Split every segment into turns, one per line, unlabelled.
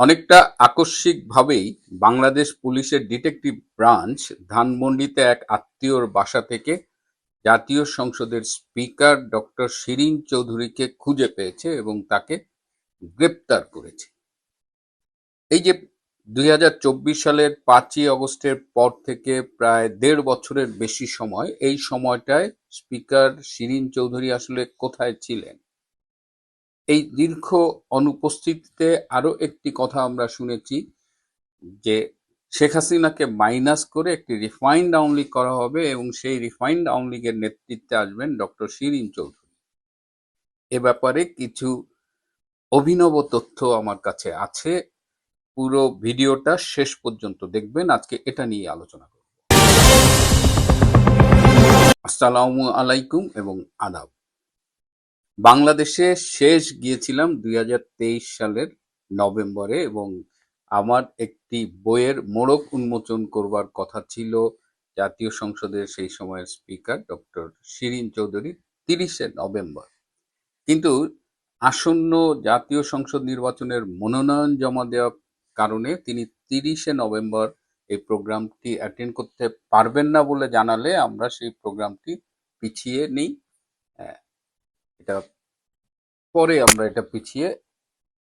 অনেকটা আকস্মিকভাবেই বাংলাদেশ পুলিশের detective branch ধানমন্ডিতে এক আত্মীয়র বাসা থেকে জাতীয় সংসদের স্পিকার ডক্টর শিরীন চৌধুরীকে খুঁজে পেয়েছে এবং তাকে গ্রেপ্তার করেছে। এই যে 2024 সালের 5ই আগস্টের পর থেকে প্রায় 1.5 বছরের বেশি সময়, এই সময়টায় স্পিকার শিরীন চৌধুরী আসলে কোথায় ছিলেন? এই দীর্ঘ অনুপস্থিতিতে আরো একটি কথা আমরা শুনেছি যে শেখ হাসিনাকে মাইনাস করে একটি রিফাইন্ড আওয়ামী লীগ করা হবে এবং সেই রিফাইন্ড আওয়ামী লীগের নেতৃত্বে আসবেন ডক্টর শিরীন চৌধুরী। এ ব্যাপারে কিছু অভিনব তথ্য আমার কাছে আছে। পুরো ভিডিওটা শেষ পর্যন্ত দেখবেন। আজকে এটা নিয়ে আলোচনা করব। আসসালামু আলাইকুম এবং আদাব। বাংলাদেশে শেষ গিয়েছিলাম 2023 সালের নভেম্বরে এবং আমার একটি বইয়ের মোড়ক উন্মোচন করবার কথা ছিল জাতীয় সংসদের সেই সময়ের স্পিকার ডক্টর শিরীন চৌধুরী 30শে নভেম্বর। কিন্তু আসন্ন জাতীয় সংসদ নির্বাচনের মনোনয়ন জমা দেওয়ার কারণে তিনি 30শে নভেম্বর এই প্রোগ্রামটি অ্যাটেন্ড করতে পারবেন না বলে জানালে আমরা সেই প্রোগ্রামটি পিছিয়ে নিই। এটা পরে আমরা এটা পিছিয়ে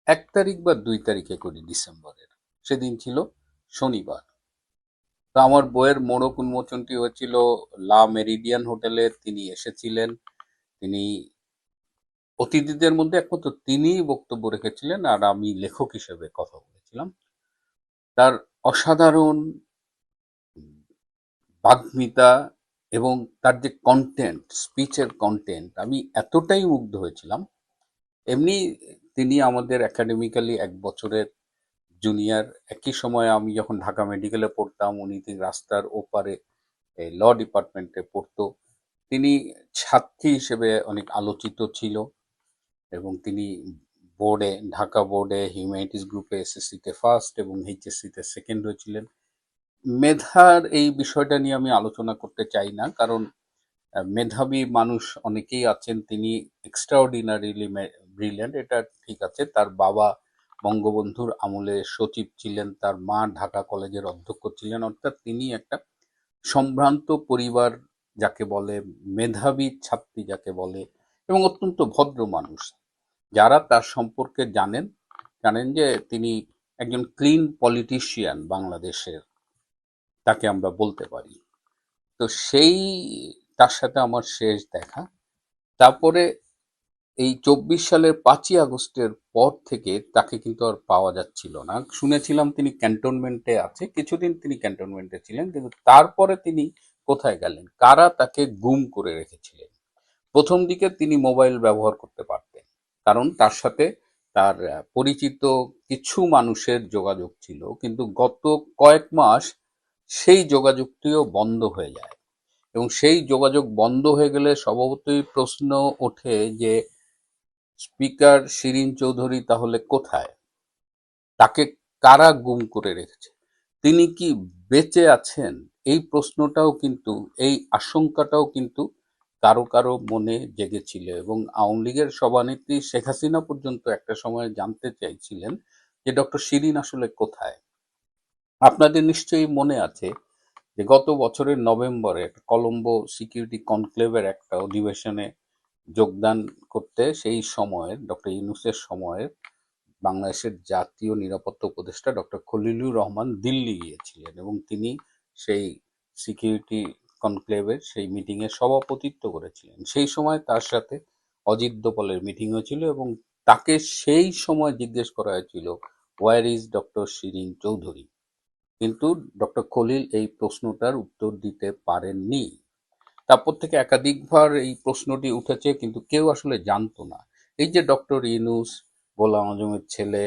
1 তারিখ বা 2 তারিখে করি ডিসেম্বরের। সেদিন ছিল শনিবার। তো আমার বইয়ের মোড়ক উন্মোচনটি হয়েছিল লা মেরিডিয়ান হোটেলে। তিনি এসেছিলেন। তিনি অতিথিদের মধ্যে একমাত্র তিনিই বক্তব্য রেখেছিলেন আর আমি লেখক হিসেবে কথা বলেছিলাম। তার অসাধারণ বাগ্মিতা এবং তার যে কন্টেন্ট, স্পিচের কন্টেন্ট, আমি এতটাই মুগ্ধ হয়েছিলাম। এমনি তিনি আমাদের একাডেমিক্যালি 1 বছরের জুনিয়র। একই সময়ে আমি যখন ঢাকা মেডিকেলে পড়তাম, উনি রাস্তার ওপারে ল ডিপার্টমেন্টে পড়তো। তিনি ছাত্রী হিসেবে অনেক আলোচিত ছিল এবং তিনি ঢাকা বোর্ডে হিউম্যানিটিস গ্রুপে এসএসসিতে ফার্স্ট এবং এইচএসসিতে সেকেন্ড হয়েছিলেন। মেধার এই বিষয়টা নিয়ে আমি আলোচনা করতে চাই না, কারণ মেধাবী মানুষ অনেকেই আছেন। তিনি এক্সট্রাঅর্ডিনারিলি ব্রিলিয়ান্ট, এটা ঠিক আছে। তার বাবা বঙ্গবন্ধুর আমলে সচিব ছিলেন, তার মা ঢাকা কলেজের অধ্যক্ষ ছিলেন। অর্থাৎ তিনি একটা সম্ভ্রান্ত পরিবার যাকে বলে, মেধাবী ছাত্রী যাকে বলে, এবং অত্যন্ত ভদ্র মানুষ। যারা তার সম্পর্কে জানেন যে তিনি একজন ক্লিন পলিটিশিয়ান বাংলাদেশের, তাকে আমরা বলতে পারি। তো সেই তার সাথে আমার শেষ দেখা। তারপরে এই 24 সালের 5ই আগস্টের পর থেকে তাকে কিন্তু আর পাওয়া যাচ্ছিল না। শুনেছিলাম তিনি ক্যান্টনমেন্টে আছে, কিছুদিন তিনি ক্যান্টনমেন্টে ছিলেন, কিন্তু তারপরে তিনি কোথায় গেলেন, কারা তাকে গুম করে রেখেছিলেন? প্রথম দিকে তিনি মোবাইল ব্যবহার করতে পারতেন, কারণ তার সাথে তার পরিচিত কিছু মানুষের যোগাযোগ ছিল, কিন্তু গত কয়েক মাস সেই যোগাযোগটিও বন্ধ হয়ে যায় এবং সেই যোগাযোগ বন্ধ হয়ে গেলে স্বভাবতই প্রশ্ন ওঠে যে স্পিকার শিরীন চৌধুরী তাহলে কোথায়? তাকে কারা গুম করে রেখেছে? তিনি কি বেঁচে আছেন? এই প্রশ্নটাও কিন্তু, এই আশঙ্কাটাও কিন্তু কারো কারো মনে জেগেছিল এবং আওয়ামী লীগের সভানেত্রী শেখ হাসিনা পর্যন্ত একটা সময় জানতে চাইছিলেন যে ডক্টর শিরীন আসলে কোথায়। আপনাদের নিশ্চয়ই মনে আছে যে গত বছরের নভেম্বরে কলম্বো সিকিউরিটি কনক্লেভের একটা অধিবেশনে যোগদান করতে সেই সময়ের ডক্টর ইউনূসের সময়ের বাংলাদেশের জাতীয় নিরাপত্তা উপদেষ্টা ডক্টর খলিলুর রহমান দিল্লি গিয়েছিলেন এবং তিনি সেই সিকিউরিটি কনক্লেভের সেই মিটিংয়ে সভাপতিত্ব করেছিলেন। সেই সময় তার সাথে অজিত দোভালের মিটিং হয়েছিল এবং তাকে সেই সময় জিজ্ঞেস করা হয়েছিল, where is doctor Shirin Chowdhury? কিন্তু ডক্টর খলিল এই প্রশ্নটার উত্তর দিতে পারেননি। তারপর থেকে একাধিকবার এই প্রশ্নটি উঠেছে, কিন্তু কেউ আসলে জানতো না। এই যে ডক্টর ইউনূস, গোলাম আজমের ছেলে,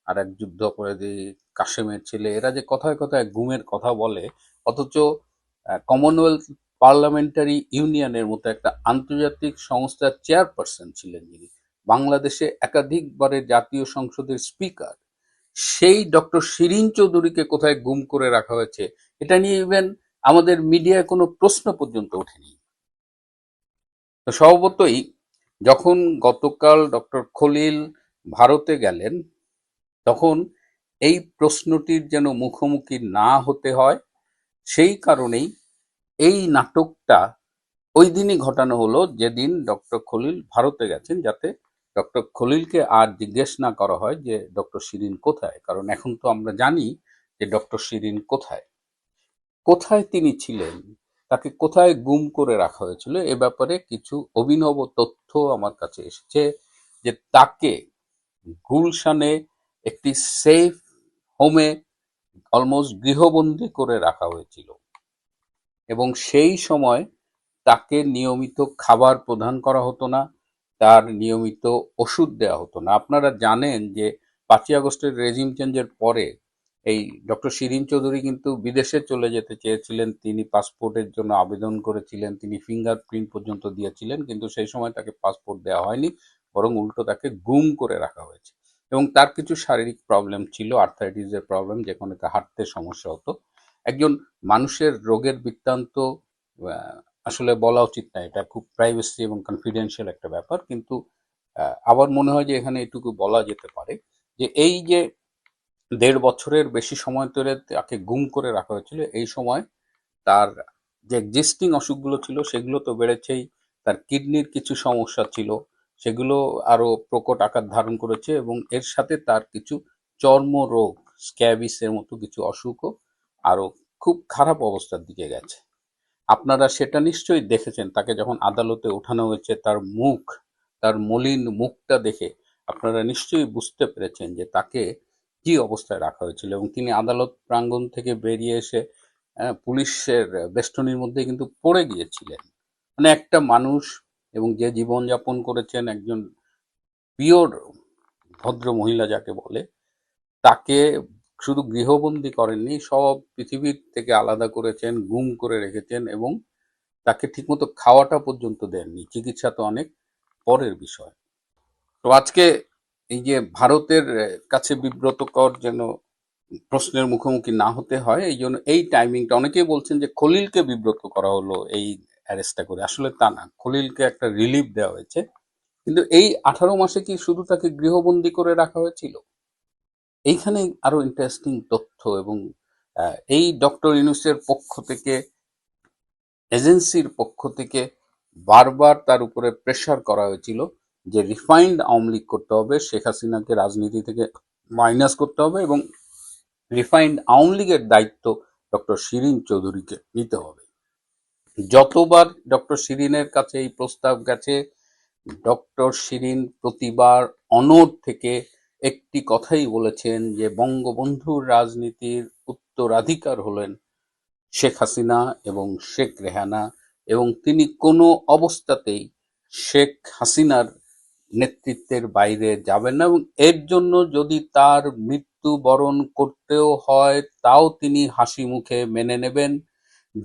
আর এক যুদ্ধাপরাধী কাশেমের ছেলে, এরা যে কথায় কথায় গুমের কথা বলে, অথচ কমনওয়েলথ পার্লামেন্টারি ইউনিয়নের মতো একটা আন্তর্জাতিক সংস্থার চেয়ারপারসন ছিলেন যিনি, বাংলাদেশে একাধিকবারের জাতীয় সংসদের স্পিকার, সেই ডক্টর শিরীন চৌধুরীকে কোথায় গুম করে রাখা হয়েছে এটা নিয়ে ইভেন আমাদের মিডিয়ায় কোনো প্রশ্ন পর্যন্ত ওঠেনি। তো স্বভাবতই যখন গতকাল ডক্টর খলিল ভারতে গেলেন, তখন এই প্রশ্নটির যেন মুখোমুখি না হতে হয়, সেই কারণেই এই নাটকটা ওই দিনই ঘটানো হলো যেদিন ডক্টর খলিল ভারতে গেছেন, যাতে ডক্টর খলিলকে আর জিজ্ঞেস না করা হয় যে ডক্টর শিরিন কোথায়। কারণ এখন তো আমরা জানি যে ডক্টর শিরিন কোথায়, কোথায় তিনি ছিলেন, তাকে কোথায় গুম করে রাখা হয়েছিল। এ ব্যাপারে কিছু অভিনব তথ্য আমার কাছে এসেছে, যে তাকে গুলশানে একটি সেফ হোমে অলমোস্ট গৃহবন্দী করে রাখা হয়েছিল, এবং সেই সময় তাকে নিয়মিত খাবার প্রদান করা হতো না, তার নিয়মিত ওষুধ দেওয়া হতো না। আপনারা জানেন যে 5ই আগস্টের রেজিম চেঞ্জের পরে এই ডক্টর শিরিন চৌধুরী কিন্তু বিদেশে চলে যেতে চেয়েছিলেন, তিনি পাসপোর্টের জন্য আবেদন করেছিলেন, তিনি ফিঙ্গারপ্রিন্ট পর্যন্ত দিয়েছিলেন, কিন্তু সেই সময় তাকে পাসপোর্ট দেওয়া হয়নি, বরং উল্টো তাকে গুম করে রাখা হয়েছে। এবং তার কিছু শারীরিক প্রবলেম ছিল, আর্থারাইটিসের প্রবলেম, যেখানে তার হাঁটতে সমস্যা হতো। একজন মানুষের রোগের বৃত্তান্ত আসলে বলা উচিত না, এটা খুব প্রাইভেসি এবং কনফিডেন্সিয়াল একটা ব্যাপার, কিন্তু আবার মনে হয় যে এখানে এটুকু বলা যেতে পারে যে এই যে 1.5 বছরের বেশি সময় ধরে তাকে গুম করে রাখা হয়েছিল, এই সময় তার যে এক্সিস্টিং অসুখগুলো ছিল সেগুলো তো বেড়েছেই, তার কিডনির কিছু সমস্যা ছিল, সেগুলো আরো প্রকট আকার ধারণ করেছে, এবং এর সাথে তার কিছু চর্মরোগ, স্ক্যাবিসের মতো কিছু অসুখও আরো খুব খারাপ অবস্থার দিকে গেছে। আপনারা সেটা নিশ্চয়ই দেখেছেন, তাকে যখন আদালতে ওঠানো হয়েছে, তার মুখ, তার মলিন মুখটা দেখে আপনারা নিশ্চয়ই বুঝতে পেরেছেন যে তাকে কি অবস্থায় রাখা হয়েছিল। এবং তিনি আদালত প্রাঙ্গণ থেকে বেরিয়ে এসে পুলিশের বেষ্টনীর মধ্যে কিন্তু পড়ে গিয়েছিলেন। মানে একটা মানুষ, এবং যে জীবনযাপন করেছেন, একজন পিওর ভদ্র মহিলা যাকে বলে, তাকে শুধু গৃহবন্দী করেননি, সব পৃথিবীর থেকে আলাদা করেছেন, গুম করে রেখেছেন, এবং তাকে ঠিকমতো খাওয়াটা পর্যন্ত দেননি। চিকিৎসা তো অনেক পরের বিষয়। তো আজকে এই যে ভারতের কাছে বিব্রতকর যেন প্রশ্নের মুখোমুখি না হতে হয়, এই জন্য এই টাইমিংটা, অনেকেই বলছেন যে খলিলকে বিব্রত করা হলো এই অ্যারেস্টটা করে। আসলে তা না, খলিলকে একটা রিলিফ দেওয়া হয়েছে, কিন্তু এই 18 মাসে কি শুধু তাকে গৃহবন্দী করে রাখা হয়েছিল? এইখানে আরো ইন্টারেস্টিং তথ্য। এবং এই ডক্টর ইউনূসের পক্ষ থেকে, এজেন্সির পক্ষ থেকে বারবার তার উপরে প্রেসার করা হয়েছিল যে রিফাইন্ড আওয়ামী লীগ করতে হবে, শেখ হাসিনাকে রাজনীতি থেকে মাইনাস করতে হবে, এবং রিফাইন্ড আওয়ামী লীগের দায়িত্ব ডক্টর শিরিন চৌধুরীকে নিতে হবে। যতবার ডক্টর শিরিনের কাছে এই প্রস্তাব গেছে, ডক্টর শিরিন প্রতিবার অনড় থেকে একটি কথাই বলেছেন যে বঙ্গবন্ধুর রাজনীতির উত্তরাধিকার হলেন শেখ হাসিনা এবং শেখ রেহানা, এবং তিনি কোনো অবস্থাতেই শেখ হাসিনার নেতৃত্বের বাইরে যাবেন না, এবং এর জন্য যদি তার মৃত্যু বরণ করতেও হয় তাও তিনি হাসি মুখে মেনে নেবেন,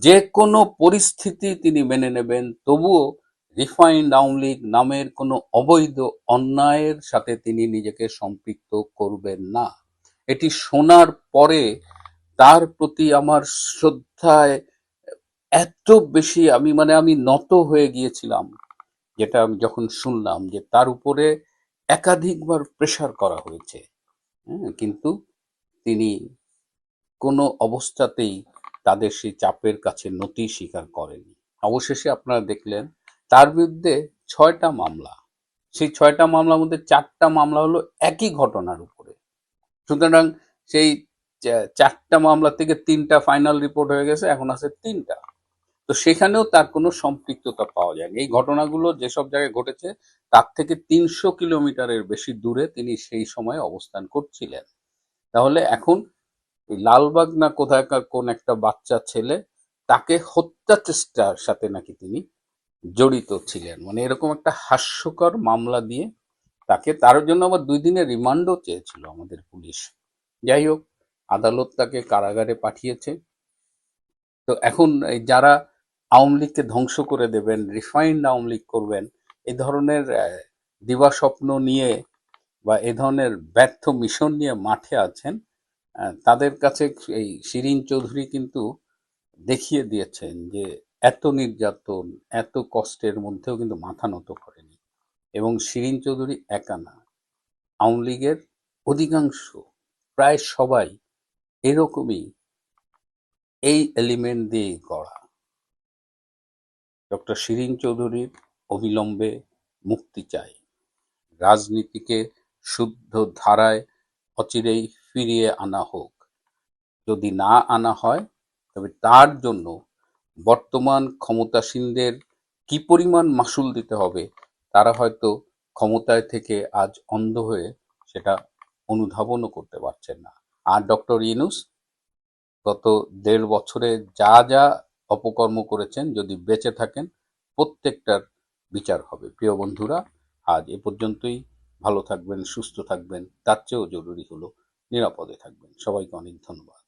যে কোনো পরিস্থিতি তিনি মেনে নেবেন, তবুও রিফাইন্ড আওয়ামী লীগ নামের কোনো অবৈধ অন্যায়ের সাথে তিনি নিজেকে সম্পৃক্ত করবেন না। এটি শোনার পরে তার প্রতি আমার শ্রদ্ধায় এত বেশি, আমি নত হয়ে গিয়েছিলাম, যেটা আমি যখন শুনলাম যে তার উপরে একাধিকবার প্রেসার করা হয়েছে। কিন্তু তিনি কোনো অবস্থাতেই তাদের সেই চাপের কাছে নতি স্বীকার করেনি। অবশেষে আপনারা দেখলেন তার বিরুদ্ধে 6টা মামলা, সেই 6টা মামলার মধ্যে 4টা মামলা হলো একই ঘটনার উপরে। সুতরাং সেই 4টা মামলা থেকে 3টা ফাইনাল রিপোর্ট হয়ে গেছে, এখন আছে 3টা। তো সেখানেও তার কোনো সম্পৃক্ততা পাওয়া যায়নি। এই ঘটনাগুলো যেসব জায়গায় ঘটেছে তার থেকে 300 কিলোমিটারের বেশি দূরে তিনি সেই সময় অবস্থান করছিলেন। তাহলে এখন এই লালবাগ না কোথাকার কোন একটা বাচ্চা ছেলে, তাকে হত্যা চেষ্টার সাথে নাকি তিনি জড়িত ছিলেন। মানে এরকম একটা হাস্যকর মামলা দিয়ে তাকে, তার জন্য আবার 2 দিনের রিমান্ডও চেয়েছিল আমাদের পুলিশ। যাই হোক, আদালত তাকে কারাগারে পাঠিয়েছে। তো এখন এই যারা আওয়ামী লীগকে ধ্বংস করে দেবেন, রিফাইন্ড আওয়ামী লীগ করবেন, এই ধরনের দিবাস্বপ্ন নিয়ে বা এ ধরনের ব্যর্থ মিশন নিয়ে মাঠে আছেন, তাদের কাছে এই শিরিন চৌধুরী কিন্তু দেখিয়ে দিয়েছেন যে এত নির্যাতন, এত কষ্টের মধ্যেও কিন্তু মাথা নত করেনি। এবং শিরিন চৌধুরী একা না, আওয়ামী লীগের অধিকাংশ প্রায় সবাই এরকমই, এই এলিমেন্ট দিয়েই গড়া। ডক্টর শিরীন চৌধুরীর অবিলম্বে মুক্তি চাই। রাজনীতিকে শুদ্ধ ধারায় অচিরেই ফিরিয়ে আনা হোক। যদি না আনা হয়, তবে তার জন্য বর্তমান ক্ষমতাসীনদের কি পরিমাণ মাশুল দিতে হবে, তারা হয়তো ক্ষমতায় থেকে আজ অন্ধ হয়ে সেটা অনুধাবনও করতে পারছেন না। আর ডক্টর ইউনূস গত ১.৫ বছরে যা যা অপকর্ম করেছেন, যদি বেঁচে থাকেন প্রত্যেকটার বিচার হবে। প্রিয় বন্ধুরা, আজ এ পর্যন্তই। ভালো থাকবেন, সুস্থ থাকবেন, তার চেয়েও জরুরি হলো নিরাপদে থাকবেন। সবাইকে অনেক ধন্যবাদ।